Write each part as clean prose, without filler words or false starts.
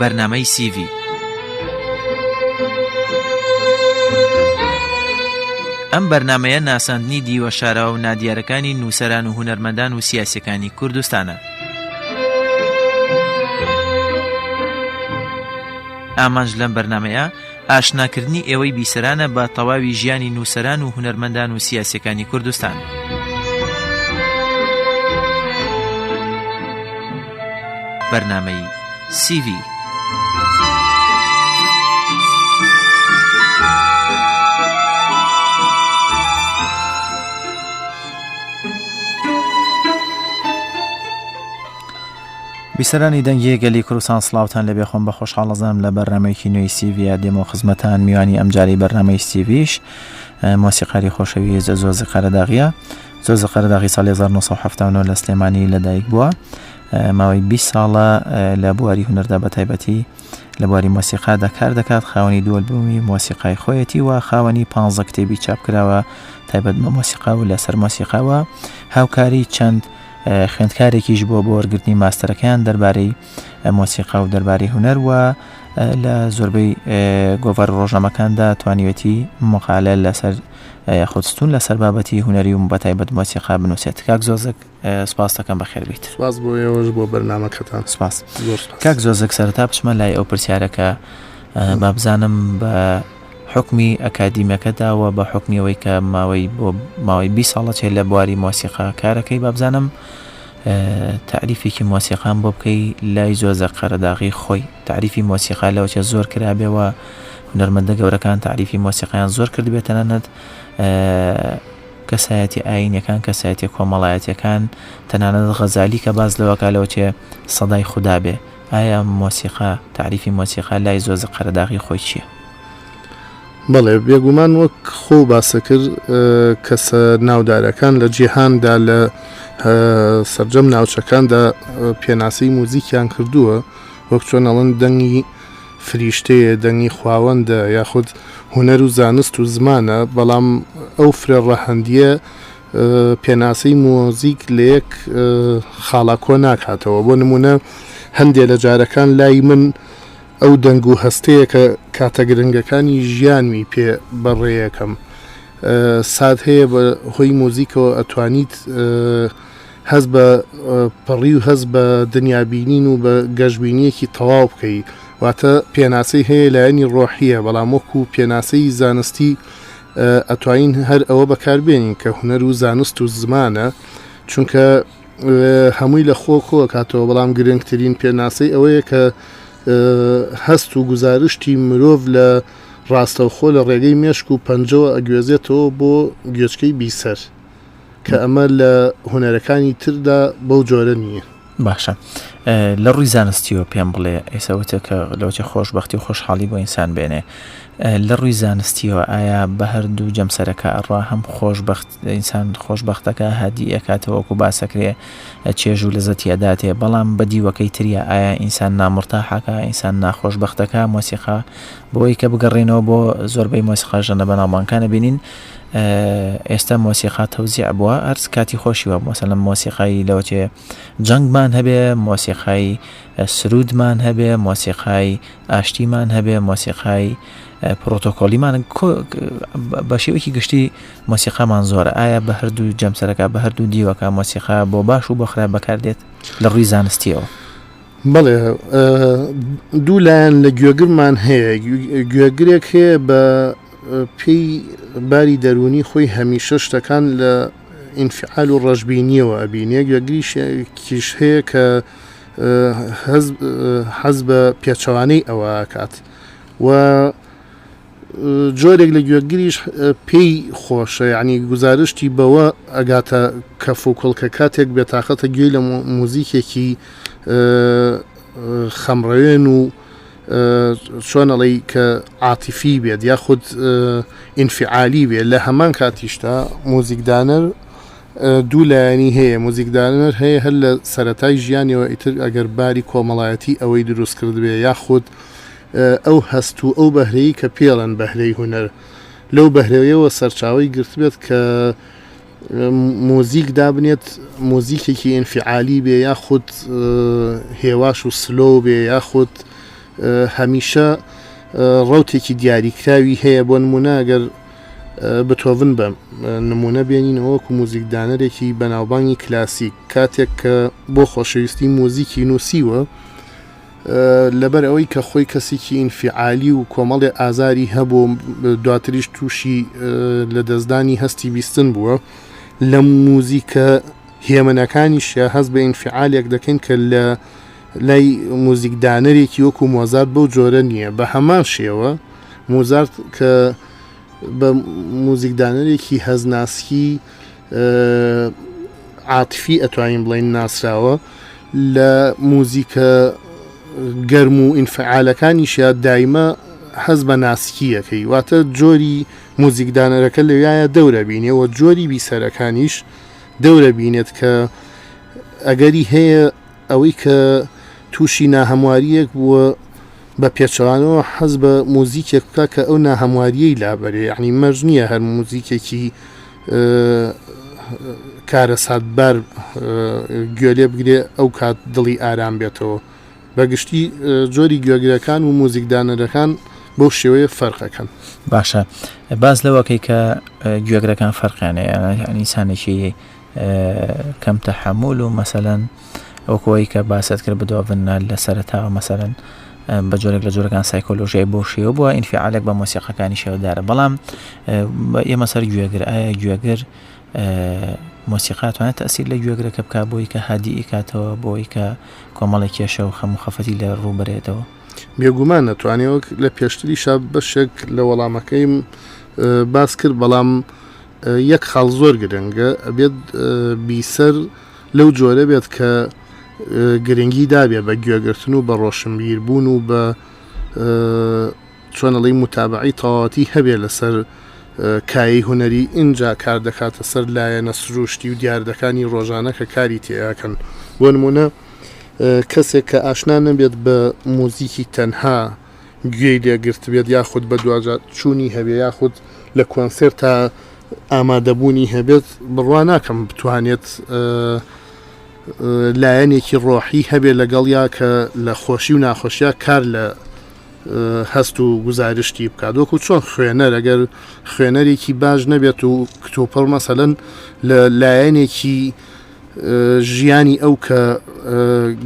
بەرنامەی CV. ئەم بەرنامەیە ناساندنی دیوەشارەوە و نادیارەکانی نووسەران و هونەرمەندان و سیاسیەکانی کوردستانە. ئامانج لەم بەرنامەیە ئاشناکردنی ئێوەی بیسەرانە بە تەواوی ژیانی نووسەران و هونەرمەندان و سیاسیەکانی کوردستان. بەرنامەی CV. بیسەرانی دەنگی گەلی کوردستان سڵاوتان لەبێ خۆم بە خۆشحاڵەزانم لە بەرنامەیەکی نوێی CV دێمە خزمەتان میوانی ئەمجاری بەرنامەی CVش مۆسیقاری خۆشەوی زۆزی قەرەداغیە. زۆزی قەرەداغی ساڵی 1970 لە سلێمانی لەدایک بووە. ماوەی 20 ساڵە لە بواری هونەردا بە تایبەتی لە بواری مۆسیقادا کار دەکات. خاوەنی دووەلبوومی مۆسیقای خۆیەتی و خاوەنی 15 کتێبی چاپکراوە تایبەت بە مۆسیقا و لەسەر مۆسیقاوە. هاوکاری چەند خوێندکارێکیش بۆ وەرگرتنی ماستەرەکان دەربارەی مۆسیقا و دەربارەی هونەر و لە زۆربەی گۆڤار ڕۆژنامەکاندا توانیوێتی مقالە لەسەر خۆستون لەسەر بابەتی هونەری و بەتایبەت مۆسیقا بنووسێت. کاک زۆزک سپاس دەکەم بەخێر بیت. سپاس بۆ ئێوەش بۆ بەرنامەکەتان. سپاس. کاک زۆزک سەرەتا بچمە لای ئەو پرسیارەکە با بزانم بە حکمی ئەکادیمیەکەداوە بە حکمیەوەی کە ماوەی 20 ساڵە چێ لە بواری مۆسیقا کارەکەی با بزانم تعریفێکی مۆسیقان بۆ بکەی لای زۆزەق قەرەداغی خۆی. تعریفی مۆسیقا لەوەچە زۆر کرابێەوە هونەرمەندە گەورەکان تعریفی مۆسیقایان زۆر کردبێت تەنانەت کەسایەتی ئاینەکان کەسایەتی کۆمەڵایەتیەکان تەنانەت غەزالی کە باز لەوەکە لەوەچێ سەدای خودا بێ. ئایا مۆسیقا تعریفی مۆسیقا لای زۆزەق قەرەداغی خۆی چییە؟ بەڵێ بێگومان وەک خۆ باسە کرد کەسە ناودارەکان لە جیهاندا لە سەرجەم ناوچەکاندا پێناسی موزیکیان کردووە وەک چۆن ئەڵەن دەنگی فریشتەیە دەنگی خواوەندە یاخود هونەر و زانست و زمانە بەڵام ئەو فرە ڕەهەندیە پێناسی مۆزیک لە یەک خاڵاکۆ ناکاتەوە. بۆ نمونە هەندێک لە جارەکان لای من ئەو دەنگ و هەستەیە کە کاتە گرنگەکانی ژیانوی پێ بەڕێیەکەم سات هەیە بە هۆی مۆزیکەوە ئەتوانیت هەز بە پەڕی و هەز بە دنیابینین و بە گەشتبینیەکی تەواو بکەی. واتە پێناسی هەیە لایەنی ڕۆحیە بەڵام وەکو پێناسەی زانستی ئەتوانین هەر ئەوە بەکاربێنین کە هونەر و زانست و زمانە چونکە هەمووی لە خۆ کاتەوە بەڵام گرنگترین پێناسەی ئەوەیە کە هەست و گزارشتی مرۆڤ لە ڕاستەوخۆ لە ڕێگەی مێشک و پەنجەوە ئەگوێزێتەوە بۆ گوێچکەی بیسەر کە ئەمە لە هونەرەکانی تردا بەو جۆرە نییە. باشە لە ڕووی زانستیەوە پێم بڵێ ئێساوتە کە لەوچە خۆشبەختی و خۆشحاڵی بۆ ئینسان بێنێ لە ڕووی زانستیەوە ئایا بە هەردوو جەمسەرەکە ئەڕوا هەم خۆشبەخت ئینسان خۆشبەختەکە هادی ئەکاتەوەکو باسەکرێ چێژ و لەزەتیەداتێ بەڵام بەدیوەکەی تریە ئایا ئینسان نامرتاحەکە ئینسان ناخۆشبەختەکە مۆسیقا بۆی کە بگەڕێنەوە بۆ زۆربەی مۆسیقا ژەنە بەناوبانکانە بینین ئێستا مۆسیقا تەوزیع بووە ئەرز کاتی خۆشیوە مۆسەلەم مۆسیقایی لەوەچێ جەنگمان هەبێ مۆسیقای سرودمان هەبێ مۆسیقای ئاشتیمان هەبێ مۆسیقای پرۆتۆکۆلیمان بە شێوەیەکی گشتی مۆسیقامان زۆرە. ئایا بە هەردوو جەمسەرەکە بە هەردوو دیوەکە مۆسیقا بۆ باش و بۆ خراپ بەکاردێت لە ڕووی زانستیەوە؟ بەڵێ دوو لایەن لە گوێگرمان هەیە. گوێگرێک هەیە بە پێی باری دەرونی خۆی هەمیشە شتەکان لە ئینفعال و ڕەشبینیەوە ئەبینێ. گوێگریشکیش هەیە کە حەز بە پێچەوانەی ئەوە کات و جۆرێک لە گوێگریش پێی خۆشە یعنی گزارشتی بەوە ئەگاتە کەف و کۆڵکە کاتێک بێتاقەتە گوێی لە موزیکێکی خەمڕەوێن و چۆنەڵی کە عاتیفی بێت یاخود ئینفعالی بێت. لە هەمان کاتیشتا مۆزیکدانەر دوو لایەنی هەیە. مۆزیکدانەر هەیە هەر لە سەرەتای ژیانیەوە ئیتر ئەگەر باری کۆمەڵایەتی ئەوەی دروست کرد بێ یاخود ئەو هەست و ئەو بەهرەیی کە پێڵەن بەهرەی هونەر لەو بەهرەوەیەوە سەرچاوی گرت بێت کە مۆزیک دابنێت مۆزیکێکی ئینفعالی بێ یاخود هێواش و سلۆ بێ یاخود هەمیشە ڕوتێکی دیاریکراوی هەیە بۆ نمونەگەر بتۆڤن بە نمونە بێنینەوەکو موزیکدانەرێکی بەناوبانگی کلاسیک کاتێک کە بۆ خۆشەویستی موزیکی نووسیوە لەبەر ئەوەی کە خۆی کەسێکی ئینفعالی و کۆمەڵێ ئازاری هەبوو دواتریش تووشی لە دەستدانی هەستی بیستن بووە لە موزیکە هێمنەکانیشە هەست بە ئینفعالێک دەکەن کە لە لای موزیکدانەرێکی وەکو مۆزارت بەو جۆرە نییە بە هەمان شێوە مۆزارت کە بە موزیکدانەرێکی هەزناسکی عاتفی ئەتوانین بڵین ناسراوە لە موزیکە گەرم و ئینفعالەکانیشە دایمە هەز بە ناسکیەکەی واتە جۆری موزیکدانەرەکە لەوایە دەورە بینێەوە جۆری بیسەرەکانیش دەورە بینێت کە ئەگەری هەیە ئەوەی کە تووشی ناهەمواریەک بووە بە پێچەوانەوە حەز بە موزیکێک بکە کە ئەو ناهەمواریەی لابەرێ یعنی مەرج نییە هەر موزیکێکی کارە ساتبار گوێلێ بگرێ ئەو کات دڵی ئارام بێتەوە بەگشتی جۆری گوێگرەکان و موزیکدانەرەکان بەو شێوەیە فەرقەکەن باشە باز لەوەکەی کە گوێگرەکان فەرقیانەیە ئینسانێکی کەم تەحەموڵ و مەسەلەن ئەوکۆی کە باست کرد بدۆڤنە لە سەرەتاوە مەسەلەن بە جۆرێک لە جۆرەکان سایکۆلۆژیای بۆ شێوە بووە ئینفعالێک بە مۆسیقەکانی شێوەدارە بەڵام ئێمە سەر گوێگر ئایا گوێگر مۆسیقا توانێت تەسیر لە گوێگرەکە بکە بۆی کە هادیئی کاتەوە بۆی کە کۆمەڵی کێشە و خەم و خەفەتی لە ڕووبەرێتەوە بێگومان نەتوانێت لە پێشتریشا بەشێک لە وەڵامەکەیم باس کرد بەڵام یەک خاڵ زۆر گرنگە ئەبێت بیسەر لەو جۆرە بێت کە گرنگی دابێ بە گوێگرتن و بە ڕۆشنبیربوون و بە چۆنەڵی متابعی تەواوەتی هەبێ لەسەر کایی هوەری اینجا کار دەکاتە سەر لایەنە سروشتی و دیاردەکانی ڕۆژانە کە کاری تێیاکەن بۆ نمونە کەسێک کە ئاشنا نەبێت بە موزیکی تەنها گوێی لێگرت بێت یاخود بە دوجات چوونی هەبێ یاخود لە کۆنسێرت تا ئامادەبوونی هەبێت بڕوا ناکەم بتوانێت لایەنێکی ڕۆحی هەبێ لەگەڵ یا کە لە خۆشی و ناخۆشیە کار لە هەست و گزارشتی بکات وەکو چۆن خوێنەر ئەگەر خوێنەرێکی باش نەبێت و کتۆپەڵ مەسەلەن لە لایەنێکی ژیانی ئەو کە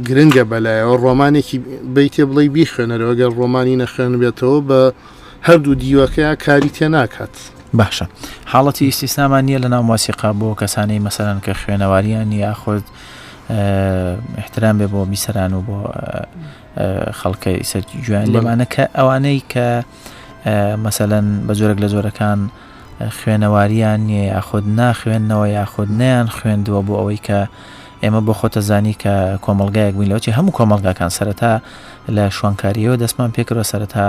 گرنگە بەلایەوە ڕۆمانێکی بیتێ بڵێ بیخوێنەرەوە گەر ڕۆمانی نەخوێن بێتەوە بە هەردوو دیوەکەیە کاری تێ ناکات باشە حاڵەتی ئیسیسنامان نییە لە ناو مۆسیقا بۆ کەسانەی مەسەلەن کە خوێنەواریان یاخود احترام بێ بۆ بیسەران و بۆ خەڵکەی سەر گوێیان لێمانە کە ئەوانەی کە مەسەلەن بە جۆرێک لە جۆرەکان خوێنەواریان نییە یاخود ناخوێننەوە یاخود نیان خوێندووە بۆ ئەوەی کە ئێمە بۆ خۆتە زانی کە کۆمەڵگایەک بووین لەوەی هەموو کۆمەڵگاکان سەرەتا لە شوانکاریەوە دەستمان پێکەوە سەرەتا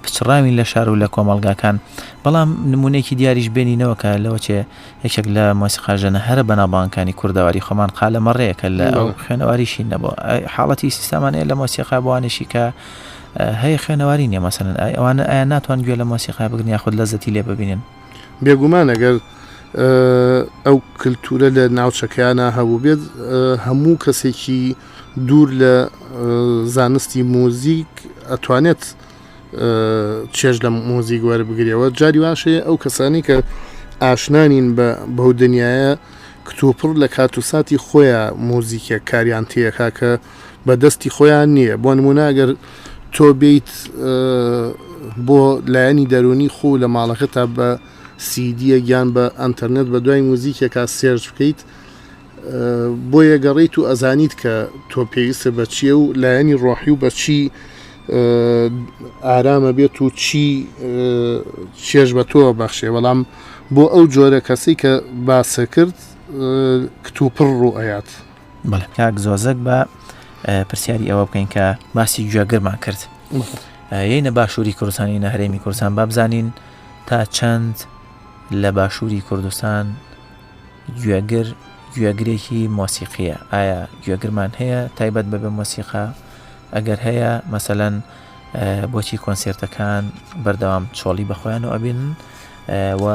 پچڕاوین لە شار و لە کۆمەڵگاکان بەڵام نمونەیەکی دیاریش بێنینەوە کە لەوە چێ یەکێک لە مۆسیقاژەنە هەرە بەناوبانگەکانی کوردەواری خۆمان قالە مەڕەیەکە لە ئەو خوێنەواریشی نەبووە حاڵەتی سیستەمانەیە لە مۆسیقا بۆوانێکی کە هەیە خوێنەواری نییە مەسەلەن ئەوانە ئایا ناتوان گوێ لە مۆسیقا بگرن یاخود لەزەتی لێ ببینن بێگومان ئەگەر ئەو کللتورە لە ناوچەکەیانە هەبوو بێت هەموو کەسێکی دوور لە زانستی موزیک ئەتوانێت چێژ لە موزیک وەربگرێەوە جاری واشەیە ئەو کەسانی کە ئاشنانین بەو دنیاە کتۆپڕ لە کاتوساتی خۆیان موزیکە کاریان تێەکە کە بەدەستی خۆیان نییە بۆ نمونە ئەگەر تۆ بیت بۆ لایەنی دەرونی خۆ لە ماڵەکە تا بە سیدیە گیان بە ئەنتەرنێت بە دوای موزیکێکا سێرج بکەیت بۆ یەگەڕیت و ئەزانیت کە تۆ پێویستە بە چیە و لایەنی ڕۆحی و بە چی ئارامە بێت و چی چێژ بە تۆ بەخشێ بەڵام بۆ ئەو جۆرە کەسی کە باسە کرد کتوپڕ ڕوو ئەیات بەڵێ کاک زۆزەک بە پرسیاری ئەوە بکەین کە باسی گوێگرمان کرد یەینە باشووری کوردستانی نە هەرێمی کوردستان با بزانین تا چەند لە باشووری کوردستان گوێگرێکی مۆسیقیە ئایا گوێگرمان هەیە تایبەت بەبێ مۆسیقا ئەگەر هەیە مەسەلەن بۆچی کۆنسێرتەکان بەردەوام چۆڵی بەخۆیان و ئەبینن و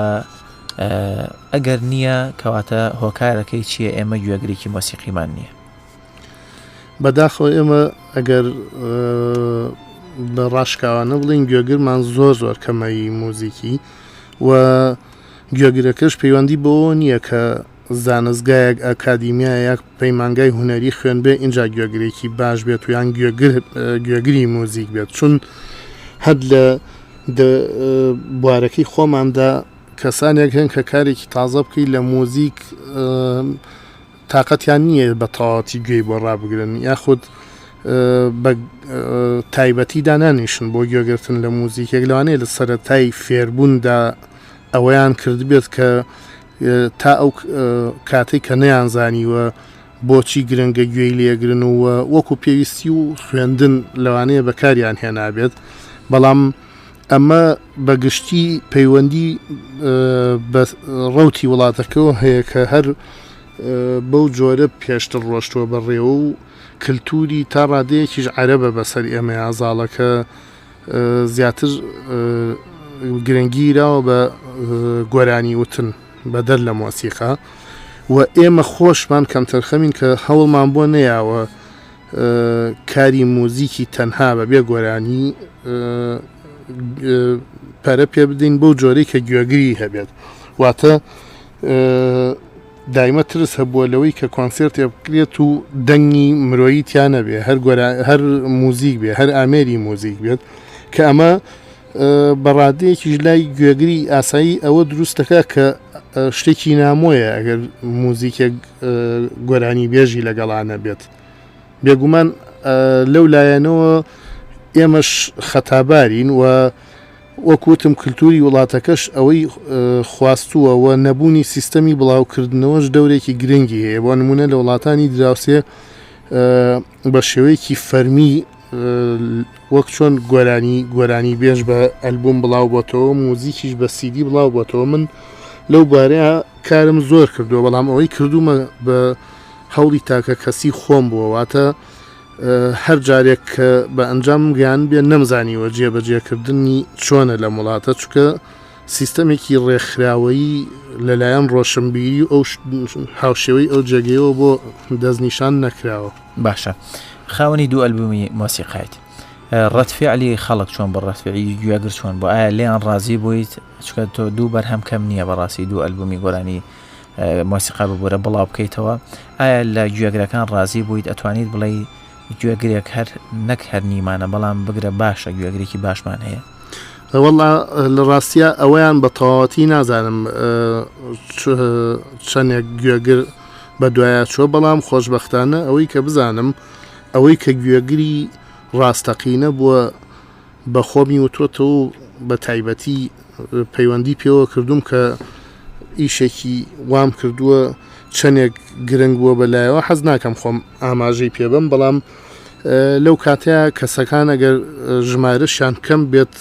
ئەگەر نییە کەواتە هۆکارەکەی چییە ئێمە گوێگرێکی مۆسیقیمان نییە بەداخەوە ئێمە ئەگەر بە ڕاشکاوانە بڵین گوێگرمان زۆر کەمەی موزیکی و گوێگرەکەش پەیوەندی بەوە نییە کە زانستگایەک ئەکادیمیە یاک پەیمانگای هونەری خوێن بێ اینجا گوێگرێکی باش بێت و یان گوێگری موزیک بێت چون هەد لە بوارەکەی خۆماندا کەسانێک هەن کە کارێکی تازە بکەی لە موزیک تااقەتیان نییە بە تەواوەتی گوێی بۆ ڕابگرن یاخود بە تایبەتی دانانیشن بۆ گوێگرتن لە موزیکێک لەوانەیە لە سەرەتای فێربووندا ئەوەیان کرد بێت کە تا ئەو کاتێک کە نەیانزانیوە بۆچی گرنگە گوێی لێگرن و وەکو پێویستی و خوێندن لەوانەیە بەکاریان هێنابێت بەڵام ئەمە بەگشتی پەیوەندی بە ڕەوتی وڵاتەکەەوە هەیە کە هەر بەو جۆرە پێشتر ڕۆشتووە بەڕێوە و کللتوری تا ڕادەیەکیش عەرەبە بەسەر ئێمە ئازاڵەکە زیاتر گرنگیراوە بە گۆرانی وتن بەدەر لە مۆسیقا و ئێمە خۆشمان کەمتر خەمین کە هەوڵمان بۆ نەیاوە کاری موزیکی تەنها بە بێ گۆرانی پەرە پێ بدەین بەو جۆرەی کە گوێگری هەبێت واتە دایمە ترس هەبووە لەوەی کە کۆنسێرتێ بکرێت و دەنگی مرۆیی تیانە بێ هەر موزیک بێ هەر ئامێری موزیک بێت کە ئەمە بەڕادەیەکیش لای گوێگری ئاسایی ئەوە دروستەکە کە شتێکی نامۆیە ئەگەر موزیکێک گۆرانی بێژی لەگەڵانە بێت بێگومان لەو لایەنەوە ئێمەش خەتابارین و وەکوتم کللتوری وڵاتەکەش ئەوەی خواستووەوە نەبوونی سیستەمی بڵاوکردنەوەش دەورێکی گرنگی هەیە بۆ نمونە لە وڵاتانی دراوسێ بە شێوەیەکی فەرمی وەک چۆن گۆرانی بێژ بە ئەلبوم بڵاو بۆتەوە موزیکیش بە سیدی بڵاو بۆتەوە من لەو بارەیە کارم زۆر کردووە بەڵام ئەوەی کردومە بە هەوڵی تاکە کەسی خۆم بووە واتە هەر جارێک کە بە ئەنجام گیان بێ نەمزانیوە جێبەجێکردنی چۆنە لە وڵاتە چکە سیستەمێکی ڕێکخراوەیی لەلایەن ڕۆشنبیری و ئەو هاوشێوەی ئەو جێگەیەوە بۆ دەستنیشان نەکراوە. باشە خاوەنی دوو ئەلبومی مۆسیقایت ڕەتفعلی خەڵک چۆن بە ڕەتفعی گوێگر چۆن بۆ ئایا لێیان ڕازی بوویت چکە تۆ دوو بەرهەم کەم نییە بەڕاستی دوو ئەلبومی گۆرانی مۆسیقا ببوورە بڵاو بکەیتەوە ئایا لە گوێگرەکان ڕازی بوویت ئەتوانیت بڵێ گوێگرێک هەر نەک هەر نیمانە بەڵام بگرە باشە گوێگرێکی باشمان هەیە وەڵا لە ڕاستیە ئەوەیان بە تەواوەتی نازانم چەندێک گوێگر بە دوایە چۆ بەڵام خۆشبەختانە ئەوەی کە بزانم ئەوەی کە گوێگری ڕاستەقینە بووە بە خۆمی وتۆتەوە و بە تایبەتی پەیوەندی پێوە کردوم کە ئیشێکی وام کردووە چەندێک گرنگ بووە بەلایەوە حەز ناکەم خۆم ئاماژەی پێبم بەڵام لەو کاتەیە کەسەکان ئەگەر ژمارەشیان کەم بێت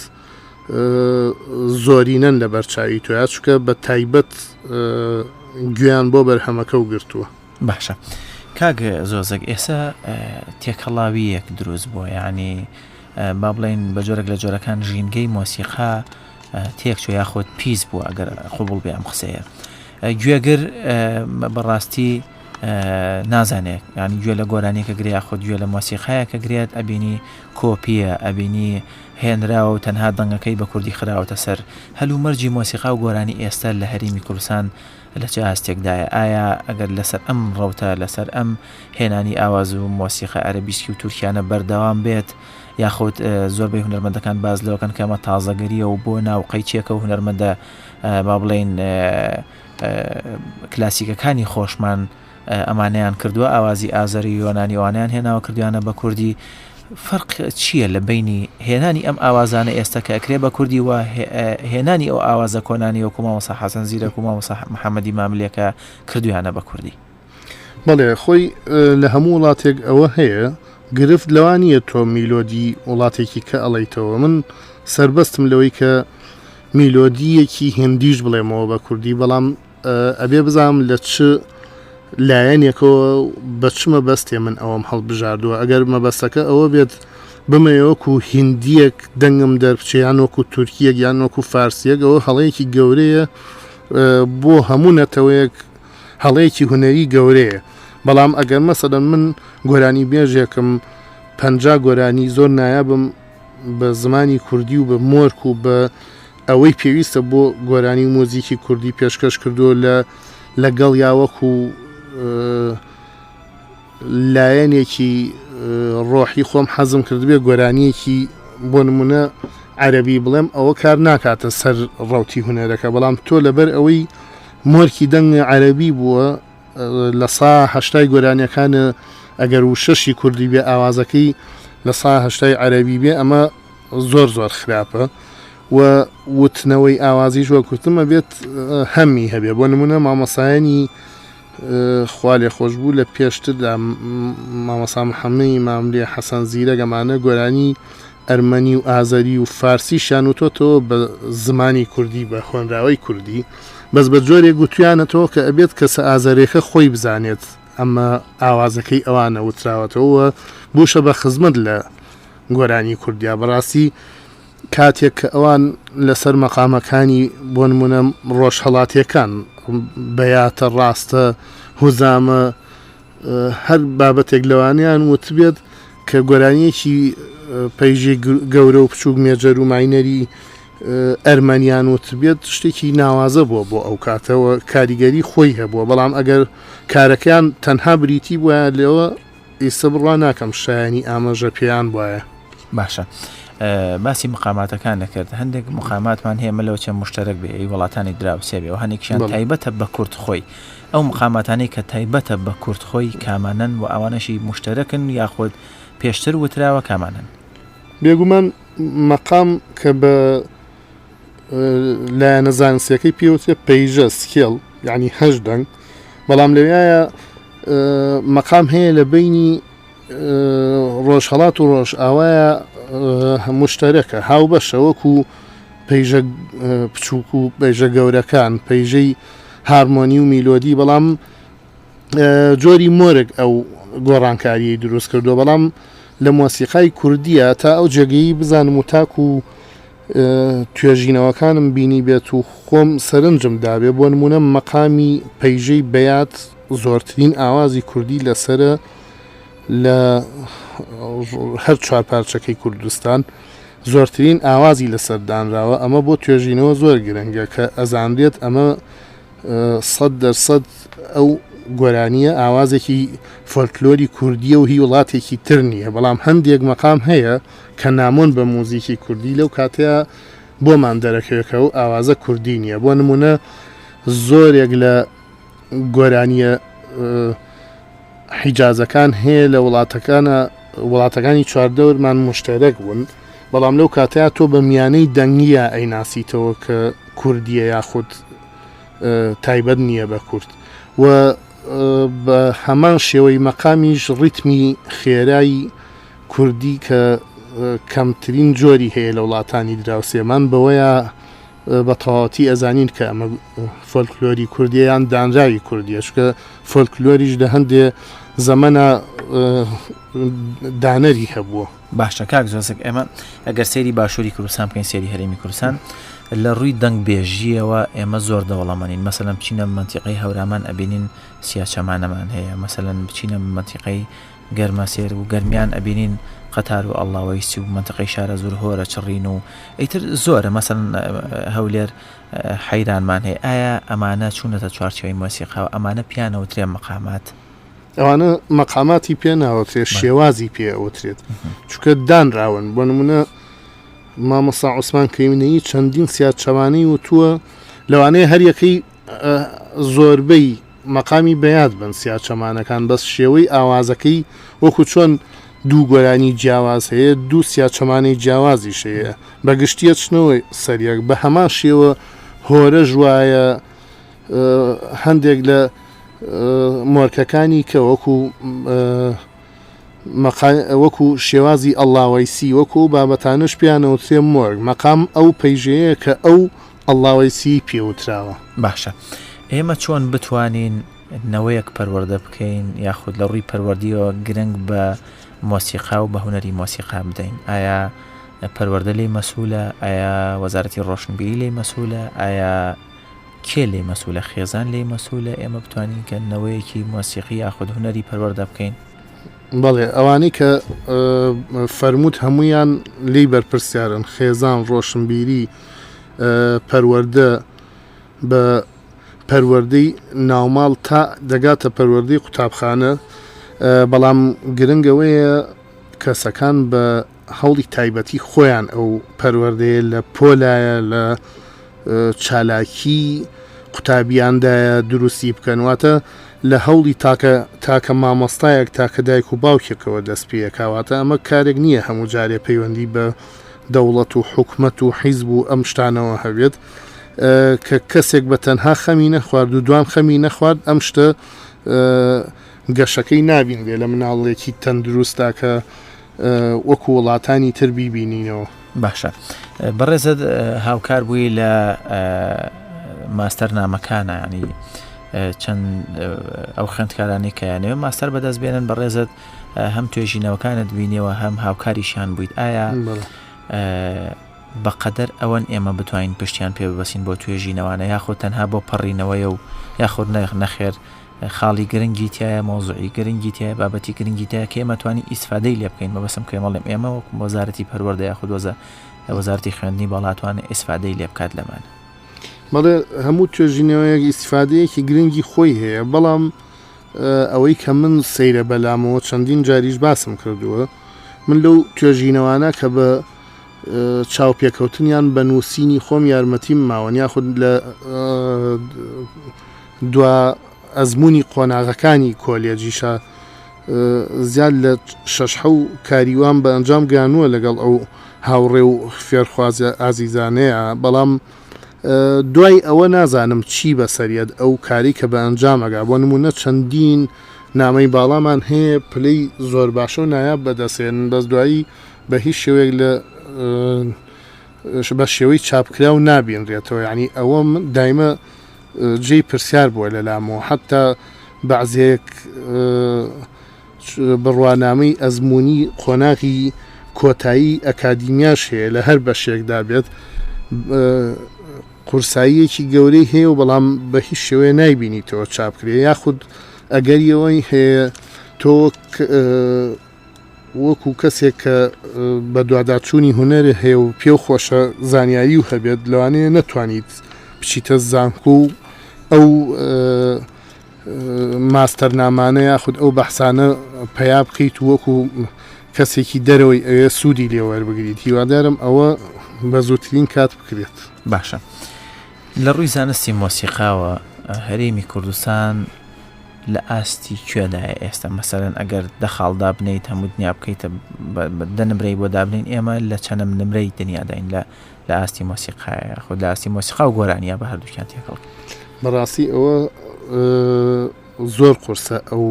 زۆرینەن لە بەرچاوی تۆیا چکە بە تایبەت گویان بۆ بەرهەمەکە و گرتووە. باشە کاگە زۆزەک ئێستا تێکەڵاویەک دروست بووە یعنی با بڵێن بە جۆرەك لە جۆرەکان ژینگەی مۆسیقا تێکچۆ یاخۆت پیس بووە ئەگەر قبول بێ ئەم قسەیە گوێگر بەڕاستی نازانێت ینی گوێ لە گۆرانێکە گریا خۆ گوێ لە مۆسیقایە کە گرێت ئەبینی کۆپیە ئەبینی هێنراوە و تەنها دەنگەکەی بە کوردی خراوەتە سەر هەلو مەرجی مۆسیقا و گۆرانی ئێستا لە هەرێمی کوردستان لە چه ئاستێکدایە ئایا ئەگەر لەسەر ئەم ڕەوتە لەسەر ئەم هێنانی ئاواز و مۆسیقا عەرەبیسکی و تورکیانە بەردەوام بێت یاخود زۆربەی هونەرمەندەکان باز لەوەکەن کە ئەمە تازەگەریە و بۆ ناو قەیچێکە و هونەرمەندە با بڵێن کلاسیکەکانی خۆشمان ئەمانیان کردووە ئاوازی ئازەری یۆنانی ئەوانیان هێناوە کردویانە بە کوردی فەرق چییە لە بینی هێنانی ئەم ئاوازانە ئێستا کە ئەکرێ بە کوردی و هێنانی ئەو ئاوازە کۆنانی وەکو مامۆستا حەسەن زیرەک و مامۆستا محەممەدی ماملێکە کردویانە بە کوردی بەڵێ خۆی لە هەموو وڵاتێک ئەوە هەیە گرفت لەوانیە تۆ میلۆدی وڵاتێکی کە ئەڵیتەوە من سربەستم لەوەی کە میلۆدیەکی هندیش بڵێمەوە بە کوردی بەڵام ئەبێ بزانم لە چ لایەنێکەوە بە چمە بەستێ من ئەوەم هەڵبژاردووە ئەگەر مەبەستەکە ئەوە بێت بمەوەکو هندیەک دەنگم دەربچیان وەکو تورکیەک یان وەکو فارسیەک ئەوە هەڵەیەکی گەورەیە بۆ هەموو نەتەوەیەک هەڵەیەکی هونەری گەورەیە بەڵام ئەگەر مەسەدەن من گۆرانی بێژێکم 50 گۆرانی زۆر نایابم بە زمانی کوردی و بە مۆرک و بە ئەوەی پێویستە بۆ گۆرانی مۆزیکی کوردی پێشکەش کردو لەگەڵ یاوەکو لایەنێکی ڕۆحی خۆم حەزم کردبێ گۆرانیەکی بۆ نمونە عەرەبی بڵێم ئەوە کار ناکاتە سەر ڕەوتی هونەرەکە بەڵام تۆ لەبەر ئەوەی مۆرکی دەنگ عەرەبی بووە لە سا هەشتای گۆرانیەکانە ئەگەر و شەشی کوردی بێ ئاوازەکەی لە سا هەشتای عەرەبی بێ ئەمە زۆر خراپە و وتنەوەی ئاوازیش وەکوتمە بێت هەمی هەبێ بۆ نمونە مامەسایانی خوا لێ خۆش بوو لە پێشتردا مامەسا محەممەدی ماملێ حەسەن زیرە گەمانە گۆرانی ئەرمەنی و ئازەری و فارسیشان وتۆتەوە بە زمانی کوردی بە خوێنراوەی کوردی بەس بە جۆرێک گوتویانەتەوە کە ئەبێت کەسە ئازەرێکە خۆی بزانێت ئەمە ئاوازەکەی ئەوانە وتراوەتەوە بوشە بە خزمەت لە گۆرانی کوردیا بەڕاستی کاتێک کە ئەوان لەسەر مەقامەکانی بۆ نمونە ڕۆژهەڵاتیەکان بەیاتە ڕاستە هوزامە هەر بابەتێک لەوانیان وتبێت کە گۆرانیەکی پەیژەی گەورە و بچووک مێجەر و ماینەری ئەرمەنیان وتبێت شتێکی ناوازە بووە بۆ ئەو کاتەوە کاریگەری خۆی هەبووە بەڵام ئەگەر کارەکەیان تەنها بریتی بووە لێەوە ئێستا بڕوا ناکەم شایانی ئاماژە پێیان وایە. باشە باسی مقاماتەکان دەکرد هەندێک مقاماتمان هەیە مەلەوە چەند مشتەرەک بێ ئەی وڵاتانی دراوسێ بێ و هەندێکیان تایبەتە بە کورد خۆی ئەو مقاماتانەی کە تایبەتە بە کورد خۆی کامانن و ئەوانەشی مشتەرەکن یاخود پێشتر وتراوە کامانن بێگومان مەقام کە بە لایەنە زانستیەکەی پێوتێ پەیژە سکێڵ یعنی هەژ دەنگ بەڵام لەوایە مەقام هەیە لە بینی ڕۆژهەڵات و ڕۆژ ئاوایە مشتەرەکە هاو بەشە وەکو پەیژە بچووک و پەیژە گەورەکان پەیژەی هارمۆنی و میلۆدی بەڵام جۆری مۆرگ ئەو گۆڕانکاریی دروست کردو بەڵام لە مۆسیقای کوردیە تا ئەو جێگەی بزانم و تاک و توێژینەوەکانم بینی بێت و خۆم سەرنجم دابێ بۆ نمونە مەقامی پەیژەی بەیات زۆرترین ئاوازی کوردی لەسرە لە هەر چوار پارچەکەی کوردستان زۆرترین ئاوازی لەسەردانراوە ئەمە بۆ توێژینەوە زۆر گرنگە کە ئەزانرێت ئەمە 100% ئەو گۆرانیە ئاوازێکی فۆلکلۆری کوردیە و هی وڵاتێکی تر نییە بەڵام هەندێک مەقام هەیە کە نامۆن بە موزیکی کوردی لەو کاتەیە بۆمان دەرەکەوێکە و ئاوازە کوردی نییە بۆ نمونە زۆرێک لە گۆرانیە حیجازەکان هەیە لە وڵاتەکانی چواردەورمان مشتەرەک بوون بەڵام لەو کاتەیە تۆ بە میانەی دەنگیە ئەیناسیتەوە کە کوردیە یاخود تایبەت نییە بە کورد و بە هەمان شێوەی مەقامیش ڕیتمی خێرایی کوردی کە کەمترین جۆری هەیە لە وڵاتانی دراوسێمان بەوەیە بە تەواوەتی ئەزانین کە ئەمە فۆلکلۆری کوردیەیان دانراوی کوردیە چکە فۆلکلۆریش لە هەندێ زەمەنە دانەری هەبووە. باشە کاک زۆزێک ئێمە ئەگەر سێری باشووری کوردستان بکەین سێری هەرێمی کوردستان لە ڕووی دەنگ بێژیەوە ئێمە زۆر دەوڵەمەنین مەسەلەن بچینە منتیقەی هەورامان ئەبینین سیاچەمانەمان هەیە مەسەلەن بچینە منتیقەی گەرمەسێر و گەرمیان ئەبینین قەتار و ئەڵاوەیسی و منتیقەی شارە زۆر هۆرە چڕین و ئیتر زۆرە مەسەلەن هەولێر حەیرانمان هەیە ئایا ئەمانە چوونەتە چوارچێوەی مۆسیقا و ئەمانە پیانەوترێن مەقامات ئەوانە مەقاماتی پێ ناوەترێت شێوازی پێ ئەوترێت چونکە دانراون بۆ نمونە مامەسا عوسمان کەیمنەیی چەندین سیات چەوانەی وتووە لەوانەیە هەر یەکەی زۆربەی مەقامی بەیاد بن سیات چەمانەکان بەس شێوەی ئاوازەکەی وەکو چۆن دوو گۆرانی جیاواز هەیە دوو سیات چەمانەی جیاوازیش هەیە بەگشتیە چنەوەی سەریەک بە هەمان شێوە هۆرە ژوایە هەندێک لە مۆرکەکانی کە وەکو شێوازی ئەڵاوەیسی وەکو بابەتانش پیانەوترێ مۆرگ مەقام ئەو پەیژەیە کە ئەو ئەڵاوەیسی پێوتراوە. باشە ئێمە چۆن بتوانین نەوەیەک پەروەردە بکەین یاخود لە ڕووی پەروەردیەوە گرنگ بە مۆسیقا و بە هونەری مۆسیقا بدەین ئایا پەروەردە لێی مەسوولە ئایا وەزارەتی ڕۆشنبیری لێی مەسوولە ئایا کێ لێ مەسوولە خێزان لێ مەسوولە ئێمە بتوانین کە نەوەیەکی مۆسیقی یاخود هونەری پەروەردە بکەین بەڵێ ئەوانەی کە فەرمووت هەمویان لی بەرپرسیارن خێزان ڕۆشنبیری پەروەردە بە پەروەردەی ناوماڵ تا دەگاتە پەروەردەی قوتابخانە بەڵام گرنگەوەیە کەسەکان بە هەوڵی تایبەتی خۆیان ئەو پەروەردەیە لە پۆلایە لە چالاکی قوتابیاندایە دروستی بکەنواتە لە هەوڵی تاکە مامۆستایەک تاکە دایک و باوکێکەوە دەست پێکاواتە ئەمە کارێک نییە هەموو جارێ پەیوەندی بە دەوڵەت و حکومەت و حیزب و ئەم شتانەوە هەبێت کە کەسێک بە تەنها خەمی نەخوارد و دوام خەمی نەخوارد ئەم شتە گەشەکەی نابین بێ لە مناڵێکی تەندروستە کە وەکو وڵاتانی تر بیبینینەوە باشە بەڕێزت هاوکار بووی لە ماستەر نامەکانە ینی چەند ئەو خوێندکارانی کەیانەوە ماستەر بەدەست بێنن بەڕێزت هەم توێژینەوەکانت بینیەوە هەم هاوکاریشیان بوویت ئایا بەقەدەر ئەوەن ئێمە بتوانین پشتیان پێ ببەسین بۆ توێژینەوەوانە یاخۆ تەنها بۆ پەڕینەوەیە و یاخۆ نەخێر خاڵی گرنگی تایە مۆزوعی گرنگی تایە بابەتی گرنگی تایە کە ئێمە توانی ئیسفادەی لێ بکەین مەبەسم کێمەڵێم ئێمە وەکو وەزارەتی پەروەردە یاخود وەزارەتی خوێندنی باڵاتوانە ئیسفادەی لێ بکات لەمانە بەڵێ هەموو توێژینەوەیەک ئیسفادەیەکی گرنگی خۆی هەیە بەڵام ئەوەی کە من سەیرە بەلامەوە چەندین جاریش باسم کردووە من لەو توێژینەوانە کە بە چاوپێکەوتنیان بە نووسینی خۆم یارمەتیم ماوەن یاخود لە دوا ئەزمموی قۆناغەکانی کۆلێجیشە زیاد لە شەشحە و کاریوان بە ئەنجام گانووە لەگەڵ ئەو هاوڕێ و فێرخوازە ئازیزانەیە بەڵام دوای ئەوە نازانم چی بەسەریەت ئەو کاری کە بە ئەنجامەگا بۆ نمونە چەندین نامەی باڵامان هەیە پلەی زۆر باشە و نایاب بەدەسێن بەس دوایی بە هیچ شێوەیەک لە بە شێوەی چاپکرا و نابینرێتەوە یعنی ئەوە دایمە جێی پرسیار بووە لە لامەوە حتا بەعزێک بڕوانامەی ئەزمموی قۆناغی کۆتایی ئەکادیمیاش هەیە لە هەر بەشێکدا بێت قورساییەکی گەورەی هەیە و بەڵام بە هیچ شێوەیە نایبینیتەوە چاپکرێ یاخود ئەگەریەوەی هەیە تۆ وەکو کەسێک کە بە دوواداچوونی هونەر هەیە و پێو خۆشە زانیاری و هەبێت لەوانەیە نەتوانیت بچیتە زانکۆ و ئەو ماستەرنامانە یاخود ئەو بەحسانە پیا بکەیت وەکو کەسێکی دەرەوەی ئەوێ سوودی لێوەربگریت هیوادارم ئەوە بە زووترین کات بکرێت باشە لە ڕووی زانستی مۆسیقاوە هەرێمی کوردستان لە ئاستی کوێدایە ئێستا مەسەرەن ئەگەر دەخاڵدا بنیت هەموو دنیا بکەیتە دەنمرەی بۆ دابنین ئێمە لە چەنم نمرەی دنیاداین لە ئاستی مۆسیقایە خۆ لە ئاستی مۆسیقا و گۆرانیە بە هەردووکیان تێکەڵ بەڕاستی ئەوە زۆر قورسە ئەو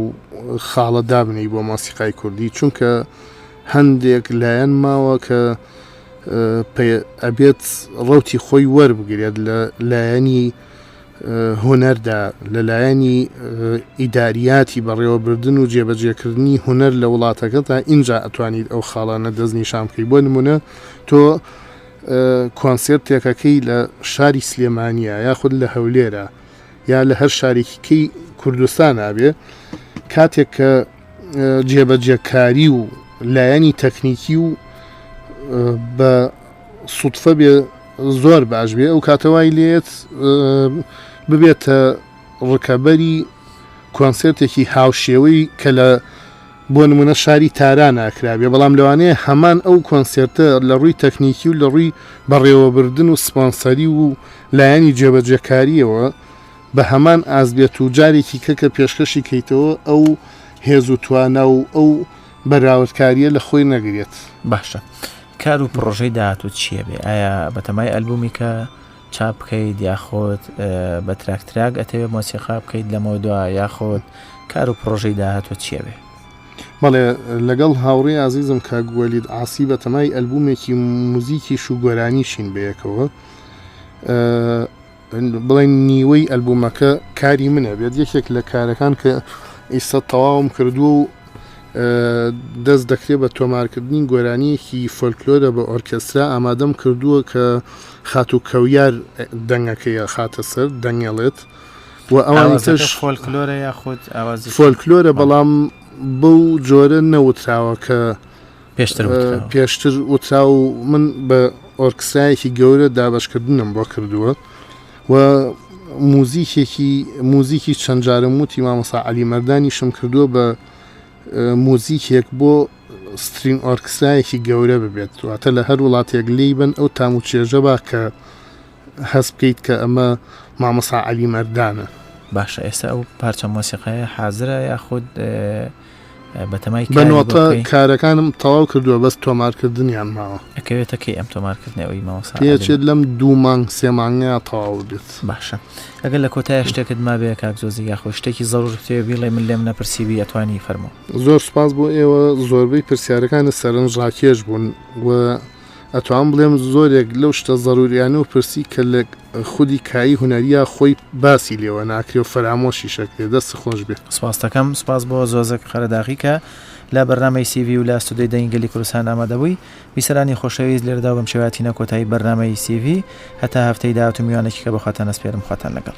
خاڵە دابنی بۆ مۆسیقای کوردی چونکە هەندێک لایەن ماوە کە ئەبێت ڕەوتی خۆی وەربگرێت لە لایەنی هونەردا لەلایەنی ئیداریاتی بەڕێوەبردن و جێبەجێکردنی هونەر لە وڵاتەکە تا اینجا ئەتوانیت ئەو خاڵانە دەستنیشان بکەیت بۆ نمونە تۆ کۆنسێرتێکەکەی لە شاری سلێمانیە یاخود لە هەولێرە یا لە هەر شارێکیکەی کوردستان نابێ کاتێک کە جێبەجێکاری و لایەنی تەکنیکی و بە سوتفە بێ زۆر باش بێ ئەو کاتەوای لێت ببێتە ڕکەبەری کۆنسێرتێکی هاوشێوەی کە لە بۆ نمونە شاری تاران ئاکرابێ بەڵام لەوانەیە هەمان ئەو کۆنسێرتە لە ڕووی تەکنیکی و لە ڕووی بەڕێوەبردن و سپۆنسەری و لایەنی جێبەجێکاریەوە بە هەمان ئازبێت و جارێکی کەکە پێشکەشی کەیتەوە ئەو هێز و توانە و ئەو بەراوردکاریە لە خۆی نەگرێت باشە کار و پرۆژەی داهاتوو چییە بێ ئایا بەتەمای ئەلبومی کە چاپ بکەیت یاخۆت بە تراکتراک ئەتەوێت مۆسیقا بکەیت لەمەوە دووە یاخۆت کار و پرۆژەی داهاتوو چییە بێ بەڵێ لەگەڵ هاوڕێ عزیزم کاگوەلید عاسی بەتەمای ئەلبومێکی موزیکیش و گۆرانیشین بەیەکەوە بڵێن نیوەی ئەلبومەکە کاری منە بێت یەکێک لە کارەکان کە ئێستا تەواوم کردووە و دەست دەکرێت بە تۆمارکردنی گۆرانیەکی فۆلکلۆرە بە ئۆرکسترا ئامادەم کردووە کە خات و کەویار دەنگەکەیە خاتە سەر دەنگێڵێت و ئەوانیش فۆلکلۆرە یاخود ئاوازی فۆلکلۆرە بەڵام بەو جۆرە نەوتراوە کە پێشتر وترا و من بە ئۆرکسترایەکی گەورە دابشکردنم بۆ کردووە و موزیکی چەند جارم وتی مامۆستا عەلی مەردانیشم کردووە بە موزیکێک بۆ سترینگ ئۆرکسترایەکی گەورە ببێت واتە لە هەر وڵاتێک لی بن ئەو تام و چێژە با کە هەست بکەیت کە ئەمە مامۆستا عەلی مەردانە. باشە ئێستا ئەو پارچە مۆسیقەیە حازرە یاخود بەتەمای بەنۆتە کارەکانم تەواو کردووە بەس تۆمارکردنیان ماوە ئەکەوێتە کەی ئەم تۆمارکردنەوەی مامۆستا پێچێت لەم 2 مانگ 3 مانگەیە تەواو بێت. باشە ئەگەر لە کۆتایە شتێکت ما بێ کاک زۆزی یاخۆ شتێکی زەڕور تێ بیڵێ من لێم نەپرسیبی ئەتوانی فەرموو. زۆر سوپاس بۆ ئێوە زۆربەی پرسیارەکانە سەرنجڕاکێش بوون و ئەتوان بڵێم زۆرێک لەو شتە زەڕوریانە و پرسی کە لە خودی کایی هونەریە خۆی باسی لێوە ناکرێ و فەرامۆشی شەکرێ دەست خۆش بێت. سپاس دەکەم سپاس بۆ زۆزەک خەرەداغی کە لە بەرنامەی سیڤی و لە ئەستودەی دەنگلی کوردستان ئامادەبووی. بیسەرانی خۆشەویست لێرەدا بەم شێواتینە کۆتایی بەرنامەی سیڤی هەتا هەفتەی داهات و میوانێکی کە بەخواتان ئەسپێرم خواتان لەگەڵ.